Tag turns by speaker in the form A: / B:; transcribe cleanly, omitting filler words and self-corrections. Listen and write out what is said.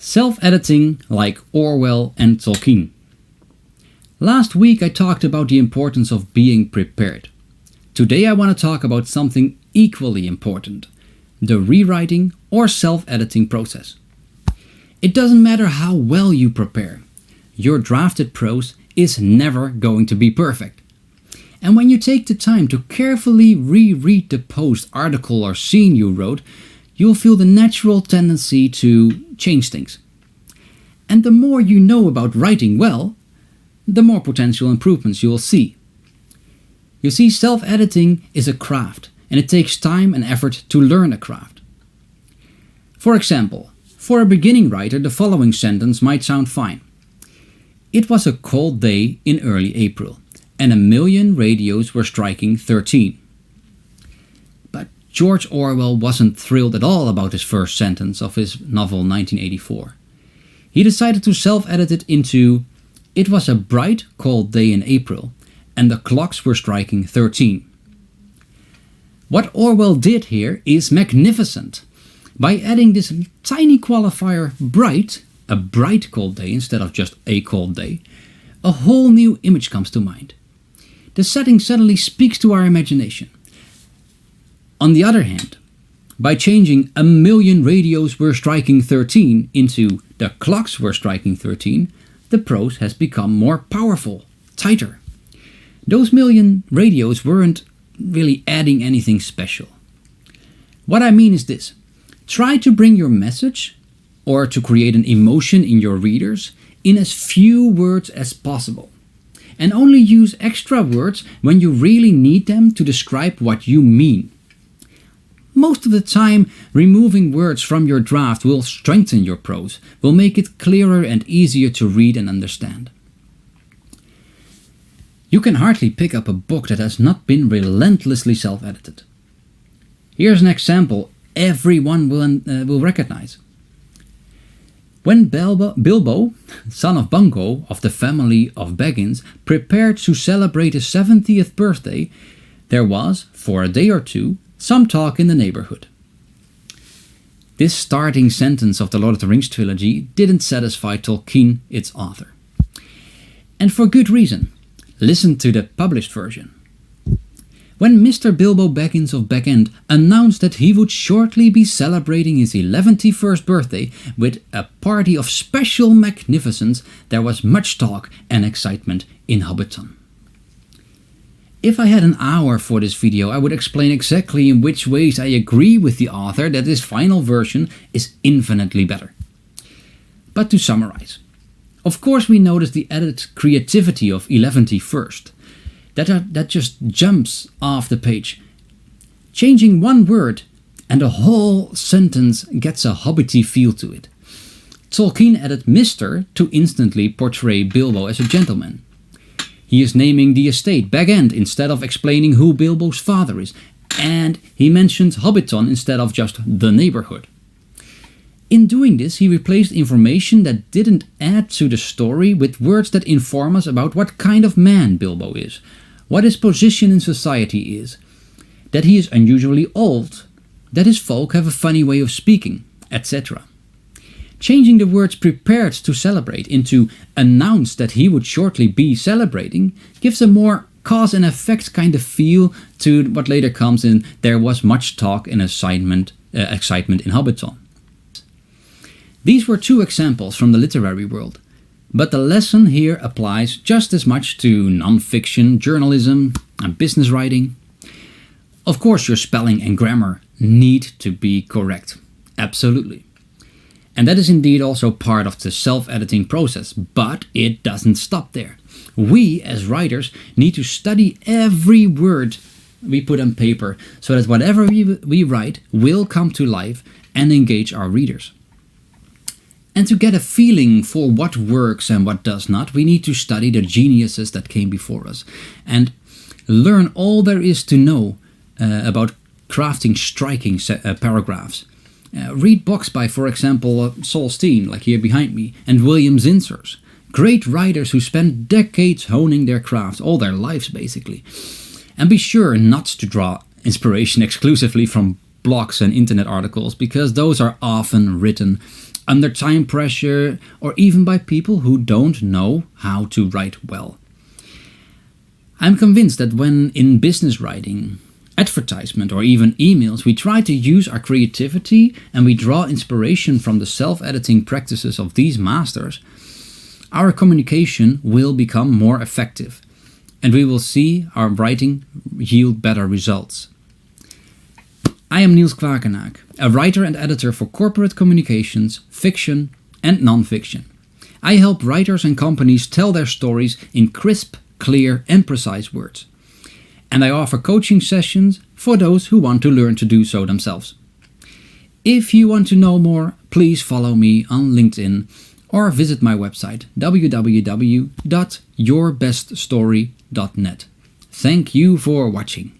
A: Self-editing like Orwell and Tolkien. Last week I talked about the importance of being prepared. Today I want to talk about something equally important: the rewriting or self-editing process. It doesn't matter how well you prepare. Your drafted prose is never going to be perfect. And when you take the time to carefully reread the post, article or scene you wrote, you'll feel the natural tendency to change things. And the more you know about writing well, the more potential improvements you will see. You see, self-editing is a craft, and it takes time and effort to learn a craft. For example, for a beginning writer, the following sentence might sound fine. It was a cold day in early April, and 1,000,000 radios were striking 13. But George Orwell wasn't thrilled at all about his first sentence of his novel 1984. He decided to self-edit it into, it was a bright, cold day in April, and the clocks were striking 13. What Orwell did here is magnificent. By adding this tiny qualifier bright, a bright cold day instead of just a cold day, a whole new image comes to mind. The setting suddenly speaks to our imagination. On the other hand, by changing 1,000,000 radios were striking 13 into the clocks were striking 13, the prose has become more powerful, tighter. Those 1,000,000 radios weren't really adding anything special. What I mean is this: try to bring your message, or to create an emotion in your readers, in as few words as possible. And only use extra words when you really need them to describe what you mean. Most of the time, removing words from your draft will strengthen your prose, will make it clearer and easier to read and understand. You can hardly pick up a book that has not been relentlessly self-edited. Here's an example everyone will recognize. When Bilbo, son of Bungo of the family of Baggins, prepared to celebrate his 70th birthday, there was, for a day or two, some talk in the neighborhood. This starting sentence of the Lord of the Rings trilogy didn't satisfy Tolkien, its author. And for good reason. Listen to the published version. When Mr. Bilbo Baggins of Bag End announced that he would shortly be celebrating his 11th birthday with a party of special magnificence, there was much talk and excitement in Hobbiton. If I had an hour for this video, I would explain exactly in which ways I agree with the author that this final version is infinitely better. But to summarize, of course we notice the added creativity of 11th that just jumps off the page. Changing one word and a whole sentence gets a hobbity feel to it. Tolkien added Mr. to instantly portray Bilbo as a gentleman. He is naming the estate Bag End instead of explaining who Bilbo's father is, and he mentions Hobbiton instead of just the neighborhood. In doing this, he replaced information that didn't add to the story with words that inform us about what kind of man Bilbo is, what his position in society is, that he is unusually old, that his folk have a funny way of speaking, etc. Changing the words prepared to celebrate into announced that he would shortly be celebrating gives a more cause and effect kind of feel to what later comes in there was much talk and excitement in Hobbiton. These were two examples from the literary world, but the lesson here applies just as much to non-fiction, journalism and business writing. Of course, your spelling and grammar need to be correct, absolutely. And that is indeed also part of the self-editing process, but it doesn't stop there. We, as writers, need to study every word we put on paper so that whatever we write will come to life and engage our readers. And to get a feeling for what works and what does not, we need to study the geniuses that came before us and learn all there is to know about crafting striking paragraphs. Read books by, for example, Saul Steen, like here behind me, and William Zinsers. Great writers who spent decades honing their craft, all their lives basically. And be sure not to draw inspiration exclusively from blogs and internet articles, because those are often written under time pressure, or even by people who don't know how to write well. I'm convinced that when in business writing, advertisement, or even emails, we try to use our creativity and we draw inspiration from the self-editing practices of these masters, our communication will become more effective and we will see our writing yield better results. I am Niels Kwakenaak, a writer and editor for corporate communications, fiction and non-fiction. I help writers and companies tell their stories in crisp, clear and precise words. And I offer coaching sessions for those who want to learn to do so themselves. If you want to know more, please follow me on LinkedIn or visit my website www.yourbeststory.net. Thank you for watching.